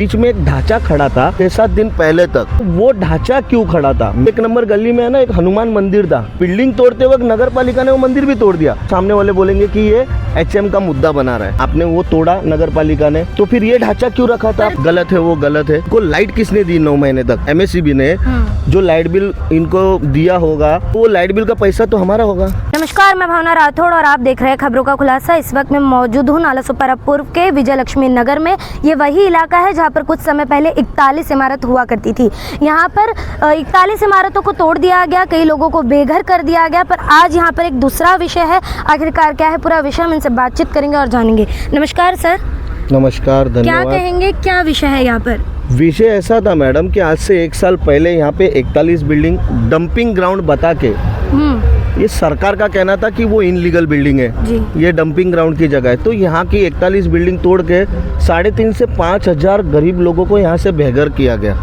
बीच में एक ढांचा खड़ा था 6-7 दिन पहले तक। वो ढांचा क्यों खड़ा था? 1 नंबर गली में है ना, एक हनुमान मंदिर था। बिल्डिंग तोड़ते वक्त नगर पालिका ने वो मंदिर भी तोड़ दिया। सामने वाले बोलेंगे कि ये HM का मुद्दा बना रहा है, आपने वो तोड़ा नगर पालिका ने, तो फिर ये ढांचा क्यों रखा था? गलत है, वो गलत है। को लाइट किसने दी 9 महीने तक? MSEB ने जो लाइट बिल इनको दिया होगा, वो लाइट बिल का पैसा तो हमारा होगा। नमस्कार, मैं भावना राठौड़ और आप देख रहे हैं खबरों का खुलासा। इस वक्त मैं मौजूद हूँ नालासोपारा पूर्व के विजय लक्ष्मी नगर में। ये वही इलाका है जहाँ पर कुछ समय पहले 41 इमारत हुआ करती थी। यहाँ पर 41 इमारतों को तोड़ दिया गया, कई लोगों को बेघर कर दिया गया। पर आज यहाँ पर एक दूसरा विषय है। आखिरकार क्या है पूरा विषय, हम इनसे बातचीत करेंगे और जानेंगे। नमस्कार सर। नमस्कार, धन्यवाद। क्या कहेंगे, क्या विषय है यहाँ पर? विषय ऐसा था मैडम कि आज से 1 साल पहले यहाँ पे 41 बिल्डिंग डंपिंग ग्राउंड बता के, ये सरकार का कहना था कि वो इनलीगल बिल्डिंग है जी। ये डंपिंग ग्राउंड की जगह है। तो यहाँ की 41 बिल्डिंग तोड़ के 3.5 से 5 हज़ार गरीब लोगों को यहाँ से बेघर किया गया।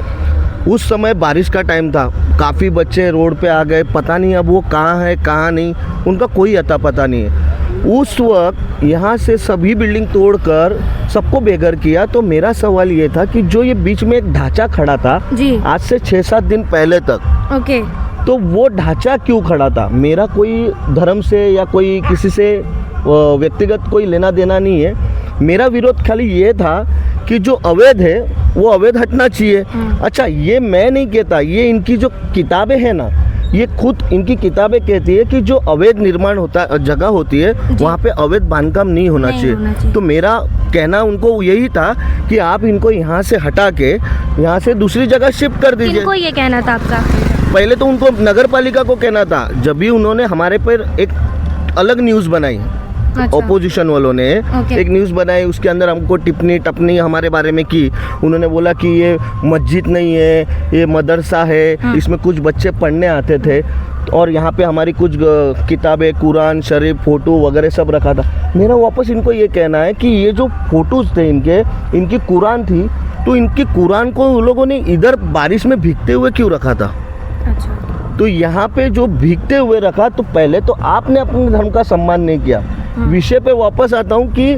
उस समय बारिश का टाइम था, काफ़ी बच्चे रोड पे आ गए, पता नहीं अब वो कहाँ है कहाँ नहीं, उनका कोई अता पता नहीं है। उस वक्त यहाँ से सभी बिल्डिंग तोड़कर सबको बेघर किया। तो मेरा सवाल ये था कि जो ये बीच में एक ढांचा खड़ा था जी, आज से 6-7 दिन पहले तक, ओके, तो वो ढांचा क्यों खड़ा था? मेरा कोई धर्म से या कोई किसी से व्यक्तिगत कोई लेना देना नहीं है। मेरा विरोध खाली ये था कि जो अवैध है वो अवैध हटना चाहिए। अच्छा, ये मैं नहीं कहता, ये इनकी जो किताबें हैं ना, ये खुद इनकी किताबें कहती है कि जो अवैध निर्माण होता जगह होती है वहाँ पे अवैध बांधकाम नहीं होना चाहिए। तो मेरा कहना उनको यही था कि आप इनको यहाँ से हटा के यहाँ से दूसरी जगह शिफ्ट कर दीजिए। किनको ये कहना था आपका? पहले तो उनको नगर पालिका को कहना था, जब भी उन्होंने हमारे पर एक अलग न्यूज़ बनाई। अच्छा। ओपोजिशन वालों ने एक न्यूज़ बनाई, उसके अंदर हमको टिप्पणी टपनी हमारे बारे में की। उन्होंने बोला कि ये मस्जिद नहीं है, ये मदरसा है, इसमें कुछ बच्चे पढ़ने आते थे और यहाँ पे हमारी कुछ किताबें, कुरान शरीफ, फ़ोटो वगैरह सब रखा था। मेरा वापस इनको ये कहना है कि ये जो फ़ोटोज़ थे इनकी कुरान थी, तो इनकी कुरान को उन लोगों ने इधर बारिश में भीगते हुए क्यों रखा था? अच्छा। तो यहाँ पे जो भीगते हुए रखा, तो पहले तो आपने अपने धर्म का सम्मान नहीं किया। विषय पे वापस आता हूँ कि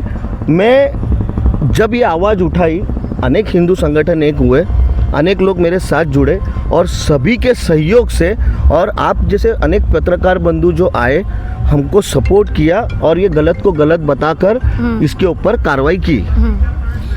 मैं जब ये आवाज़ उठाई, अनेक हिंदू संगठन एक हुए, अनेक लोग मेरे साथ जुड़े और सभी के सहयोग से, और आप जैसे अनेक पत्रकार बंधु जो आए, हमको सपोर्ट किया और ये गलत को गलत बताकर इसके ऊपर कार्रवाई की।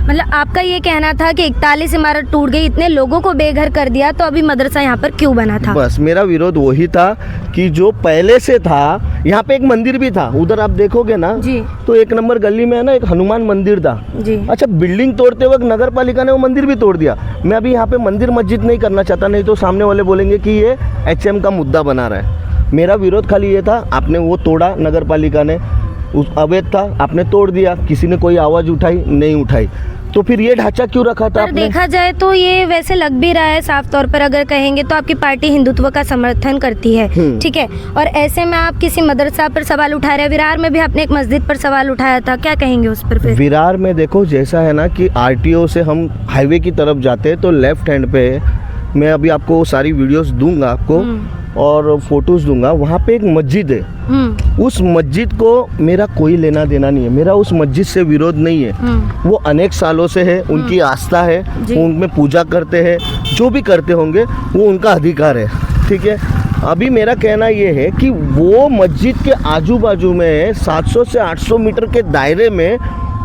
मतलब आपका ये कहना था कि 41 इमारत टूट गई, इतने लोगों को बेघर कर दिया, तो अभी मदरसा यहाँ पर क्यों बना था? बस मेरा विरोध वही था कि जो पहले से था, यहाँ पे एक मंदिर भी था, उधर आप देखोगे ना जी, तो 1 नंबर गली में है ना, एक हनुमान मंदिर था जी। अच्छा, बिल्डिंग तोड़ते वक्त नगर पालिका ने वो मंदिर भी तोड़ दिया। मैं अभी यहाँ पे मंदिर मस्जिद नहीं करना चाहता, नहीं तो सामने वाले बोलेंगे कि ये HM का मुद्दा बना रहा है। मेरा विरोध खाली ये था, आपने वो तोड़ा, नगर पालिका ने, उस अवैध था, आपने तोड़ दिया, किसी ने कोई आवाज़ उठाई नहीं उठाई, तो फिर ये ढांचा क्यों रखा था आपने? देखा जाए तो ये वैसे लग भी रहा है, साफ तौर पर अगर कहेंगे तो आपकी पार्टी हिंदुत्व का समर्थन करती है, ठीक है, और ऐसे में आप किसी मदरसा पर सवाल उठा रहे हैं। विरार में भी आपने एक मस्जिद पर सवाल उठाया था, क्या कहेंगे उस पर फिर? विरार में देखो, जैसा है ना कि RTO से हम हाईवे की तरफ जाते हैं तो लेफ्ट हैंड पे, मैं अभी आपको सारी वीडियोस दूंगा आपको और फोटोज दूंगा, वहाँ पे एक मस्जिद है। उस मस्जिद को मेरा कोई लेना देना नहीं है, मेरा उस मस्जिद से विरोध नहीं है। वो अनेक सालों से है, उनकी आस्था है, वो उनमें पूजा करते हैं, जो भी करते होंगे वो उनका अधिकार है, ठीक है। अभी मेरा कहना ये है कि वो मस्जिद के आजू बाजू में 700 से 800 मीटर के दायरे में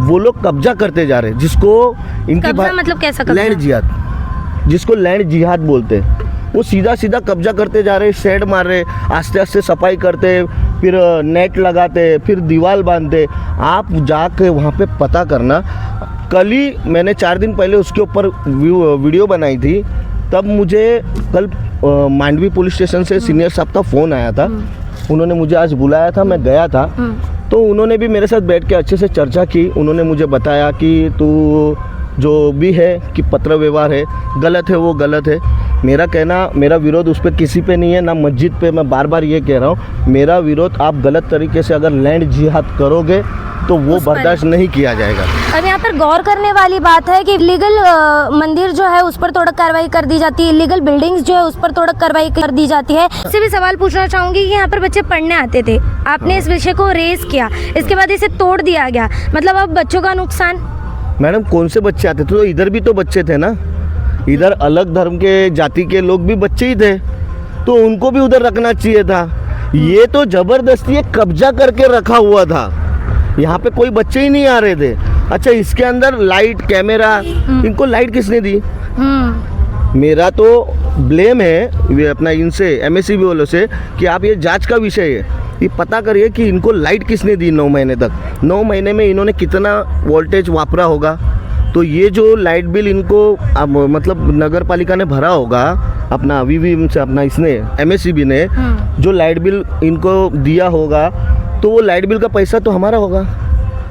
वो लोग कब्जा करते जा रहे हैं, जिसको इनकी मतलब कैसा कब्जा? लैंड जिहाद, जिसको लैंड जिहाद बोलते हैं। वो सीधा सीधा कब्जा करते जा रहे, शेड मार रहे, आस्ते आस्ते सफाई करते, फिर नेट लगाते, फिर दीवार बांधते। आप जाके वहाँ पे पता करना। कल ही मैंने 4 दिन पहले उसके ऊपर वीडियो बनाई थी, तब मुझे कल मांडवी पुलिस स्टेशन से सीनियर साहब का फ़ोन आया था। उन्होंने मुझे आज बुलाया था, मैं गया था, तो उन्होंने भी मेरे साथ बैठ के अच्छे से चर्चा की। उन्होंने मुझे बताया कि तू जो भी है कि पत्र व्यवहार है, गलत है, वो गलत है। मेरा कहना, मेरा विरोध उस पर किसी पे नहीं है, ना मस्जिद पे। मैं बार बार ये कह रहा हूँ, मेरा विरोध, आप गलत तरीके से अगर लैंड जिहाद करोगे तो वो बर्दाश्त नहीं किया जाएगा। अब यहाँ पर गौर करने वाली बात है कि इलीगल मंदिर जो है उस पर तोड़क कार्रवाई कर दी जाती है, इलीगल बिल्डिंग्स जो है उस पर तोड़क कार्रवाई कर दी जाती है। इससे भी सवाल पूछना चाहूंगी कि यहाँ पर बच्चे पढ़ने आते थे, आपने इस विषय को रेज किया, इसके बाद इसे तोड़ दिया गया, मतलब अब बच्चों का नुकसान मैडम कौन से बच्चे आते थे? तो इधर भी तो बच्चे थे ना, इधर अलग धर्म के जाति के लोग भी बच्चे ही थे, तो उनको भी उधर रखना चाहिए था। ये तो ज़बरदस्ती एक कब्जा करके रखा हुआ था, यहाँ पे कोई बच्चे ही नहीं आ रहे थे। अच्छा, इसके अंदर लाइट कैमरा, इनको लाइट किसने दी? मेरा तो ब्लेम है ये अपना इनसे MSCB वालों से कि आप ये जांच का विषय है, ये पता करिए कि इनको लाइट किसने दी 9 महीने तक। 9 महीने में इन्होंने कितना वोल्टेज वापरा होगा। तो ये जो लाइट बिल इनको अब मतलब नगर पालिका ने भरा होगा अपना VVM से, अपना इसने MSCB ने जो लाइट बिल इनको दिया होगा, तो वो लाइट बिल का पैसा तो हमारा होगा,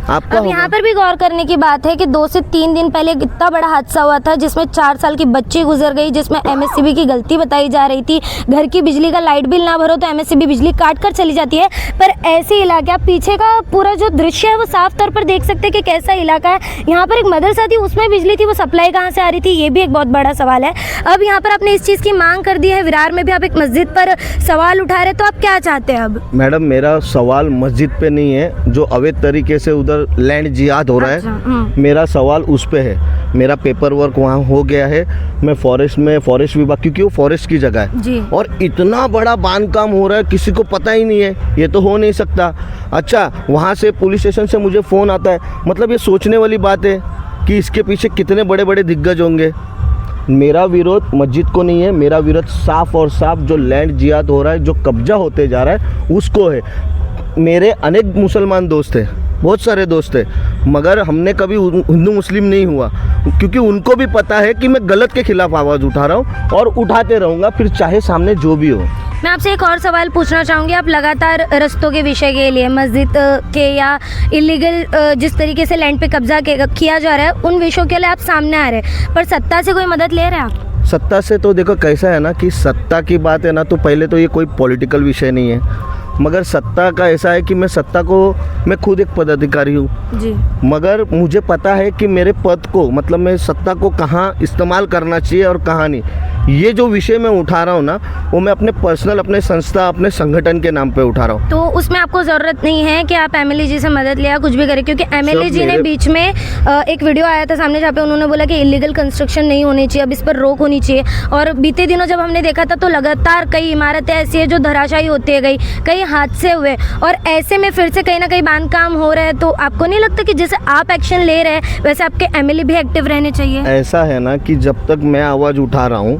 आपका अब होगा। यहाँ पर भी गौर करने की बात है कि 2 से 3 दिन पहले एक इतना बड़ा हादसा हुआ था जिसमें 4 साल की बच्ची गुजर गई, जिसमें MSCB की गलती बताई जा रही थी। घर की बिजली का लाइट बिल ना भरो तो MSCB बिजली काट कर चली जाती है। पर ऐसे इलाके, आप पीछे का पूरा जो दृश्य है वो साफ तौर पर देख सकते हैं कि कैसा इलाका है। यहाँ पर एक मदरसा थी, उसमें बिजली थी, वो सप्लाई कहाँ से आ रही थी, ये भी एक बहुत बड़ा सवाल है। अब यहाँ पर आपने इस चीज़ की मांग कर दी है, विरार में भी आप एक मस्जिद पर सवाल उठा रहे, तो आप क्या चाहते हैं अब? मैडम मेरा सवाल मस्जिद पे नहीं है, जो अवैध तरीके से उधर लैंड जिहाद हो रहा अच्छा, है, मेरा सवाल उस पे है। मेरा पेपर वर्क वहाँ हो गया है, मैं फॉरेस्ट विभाग, क्योंकि वो फॉरेस्ट की जगह है जी। और इतना बड़ा बांध काम हो रहा है, किसी को पता ही नहीं है, ये तो हो नहीं सकता। अच्छा, वहाँ से पुलिस स्टेशन से मुझे फ़ोन आता है, मतलब ये सोचने वाली बात है कि इसके पीछे कितने बड़े बड़े दिग्गज होंगे। मेरा विरोध मस्जिद को नहीं है, मेरा विरोध साफ और साफ जो लैंड जिहाद हो रहा है, जो कब्जा होते जा रहा है, उसको है। मेरे अनेक मुसलमान दोस्त हैं, बहुत सारे दोस्त हैं, मगर हमने कभी हिंदू मुस्लिम नहीं हुआ, क्योंकि उनको भी पता है कि मैं गलत के खिलाफ आवाज़ उठा रहा हूँ और उठाते रहूँगा, फिर चाहे सामने जो भी हो। मैं आपसे एक और सवाल पूछना चाहूँगी। आप लगातार रस्तों के विषय के लिए, मस्जिद के या इलीगल जिस तरीके से लैंड पे कब्जा किया जा रहा है, उन विषयों के लिए आप सामने आ रहे हैं, पर सत्ता से कोई मदद ले रहे हैं आप? सत्ता से तो देखो कैसा है ना कि सत्ता की बात है ना, तो पहले तो ये कोई पॉलिटिकल विषय नहीं है, मगर सत्ता का ऐसा है कि मैं खुद एक पदाधिकारी हूँ जी, मगर मुझे पता है कि मेरे पद को, मतलब मैं सत्ता को कहाँ इस्तेमाल करना चाहिए और कहाँ नहीं। ये जो विषय मैं उठा रहा हूँ ना, वो मैं अपने पर्सनल, अपने संस्था, अपने संगठन के नाम पे उठा रहा हूँ। तो उसमें आपको ज़रूरत नहीं है कि आप MLA जी से मदद ले या कुछ भी करें, क्योंकि MLA जी ने बीच में एक वीडियो आया था सामने, जहाँ पे उन्होंने बोला कि इलीगल कंस्ट्रक्शन नहीं होनी चाहिए, अब इस पर रोक होनी चाहिए। और बीते दिनों जब हमने देखा था तो लगातार कई इमारतें ऐसी है जो धराशायी होती गई, कई हादसे हुए, और ऐसे में फिर से कहीं ना कहीं बांध काम हो रहा है। तो आपको नहीं लगता कि जैसे आप एक्शन ले रहे हैं वैसे आपके MLA भी एक्टिव रहने चाहिए? ऐसा है ना कि जब तक मैं आवाज़ उठा रहा हूँ,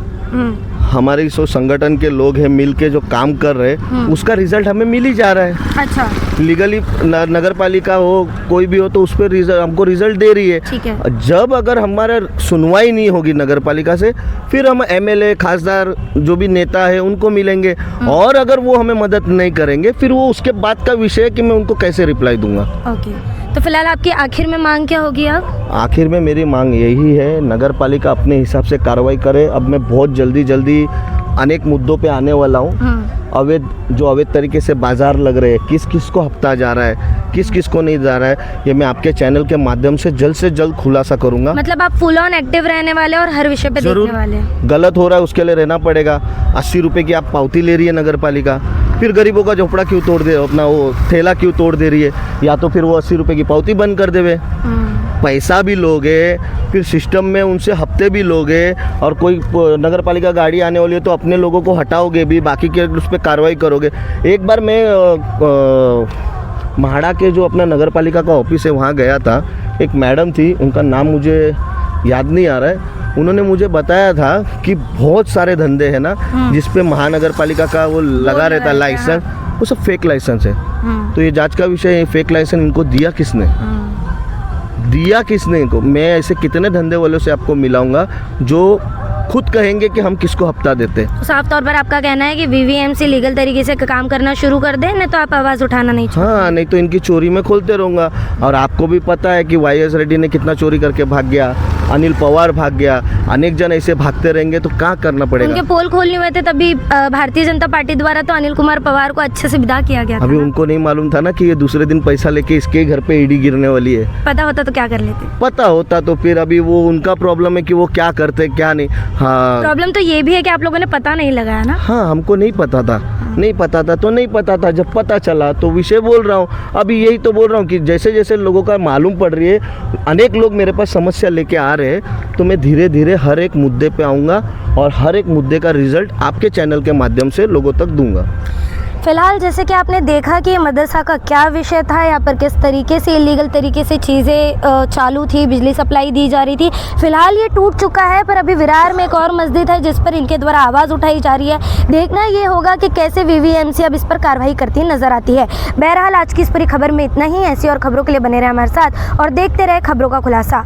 हमारे जो संगठन के लोग हैं मिल के जो काम कर रहे हैं, उसका रिजल्ट हमें मिल ही जा रहा है। अच्छा, लीगली नगर पालिका हो, कोई भी हो, तो उस पर हमको रिजल्ट दे रही है। ठीक है। जब अगर हमारा सुनवाई नहीं होगी नगर पालिका से, फिर हम MLA, खासदार, जो भी नेता है उनको मिलेंगे, और अगर वो हमें मदद नहीं करेंगे, फिर वो उसके बाद का विषय है कि मैं उनको कैसे रिप्लाई दूंगा। ओके, तो फिलहाल आपकी आखिर में मांग क्या होगी अब? आखिर में मेरी मांग यही है, नगर पालिका अपने हिसाब से कार्रवाई करे। अब मैं बहुत जल्दी अनेक मुद्दों पे आने वाला हूँ। अवैध तरीके से बाजार लग रहे हैं, किस किस को हफ्ता जा रहा है, किस किस को नहीं जा रहा है, ये मैं आपके चैनल के माध्यम से जल्द खुलासा करूंगा। मतलब आप फुल ऑन एक्टिव रहने वाले और हर विषय पे देखने वाले? गलत हो रहा है उसके लिए रहना पड़ेगा। 80 रुपये की आप पावती ले रही है नगर पालिका, फिर गरीबों का झोपड़ा क्यों तोड़ दे, अपना वो ठेला क्यों तोड़ दे रही है, या तो फिर वो 80 रुपये की पावती बंद कर देवे, पैसा भी लोगे, फिर सिस्टम में उनसे हफ्ते भी लोगे, और कोई नगर पालिका गाड़ी आने वाली है तो अपने लोगों को हटाओगे भी, बाकी के उस पर कार्रवाई करोगे। एक बार मैं महाड़ा के जो अपना नगर पालिका का ऑफिस है वहाँ गया था, एक मैडम थी, उनका नाम मुझे याद नहीं आ रहा है, उन्होंने मुझे बताया था कि बहुत सारे धंधे हैं ना जिस पे महानगर पालिका का वो लगा रहता है लाइसेंस, वो सब फेक लाइसेंस है। तो ये जांच का विषय है, फेक लाइसेंस इनको दिया किसने, इनको? मैं ऐसे कितने धंधे वालों से आपको मिलाऊंगा जो खुद कहेंगे कि हम किसको हफ्ता देते हैं। तो साफ तौर पर आपका कहना है कि VVMC लीगल तरीके से काम करना शुरू कर दें, नहीं तो आप आवाज़ उठाना नहीं चाहिए? हाँ, नहीं तो इनकी चोरी में खोलते रहूँगा। और आपको भी पता है कि YS रेड्डी ने कितना चोरी करके भाग गया, अनिल पवार भाग गया, अनेक जन ऐसे भागते रहेंगे तो क्या करना पड़ेगा। उनके पोल खोलने हुए थे तभी भारतीय जनता पार्टी द्वारा तो अनिल कुमार पवार को अच्छे से विदा किया गया था। अभी उनको नहीं मालूम था ना कि ये दूसरे दिन पैसा लेके इसके घर पे ईडी गिरने वाली है। पता होता तो क्या कर लेते? पता होता तो फिर अभी वो उनका प्रॉब्लम है कि वो क्या करते क्या नहीं। हाँ, प्रॉब्लम तो ये भी है कि आप लोगों ने पता नहीं लगाया ना। हाँ, हमको नहीं पता था। नहीं पता था तो नहीं पता था, जब पता चला तो विषय बोल रहा हूँ। अभी यही तो बोल रहा हूँ कि जैसे जैसे लोगों का मालूम पड़ रही है, अनेक लोग मेरे पास समस्या लेके आ रहे हैं, तो मैं धीरे धीरे हर एक मुद्दे पे आऊँगा और हर एक मुद्दे का रिजल्ट आपके चैनल के माध्यम से लोगों तक दूंगा। फिलहाल जैसे कि आपने देखा कि मदरसा का क्या विषय था, यहाँ पर किस तरीके से इलीगल तरीके से चीज़ें चालू थी, बिजली सप्लाई दी जा रही थी। फिलहाल ये टूट चुका है, पर अभी विरार में एक और मस्जिद है जिस पर इनके द्वारा आवाज़ उठाई जा रही है। देखना ये होगा कि कैसे वीवीएमसी अब इस पर कार्रवाई करती नजर आती है। बहरहाल आज की इस पूरी खबर में इतना ही। ऐसी और खबरों के लिए बने रहे हमारे साथ और देखते रहे खबरों का खुलासा।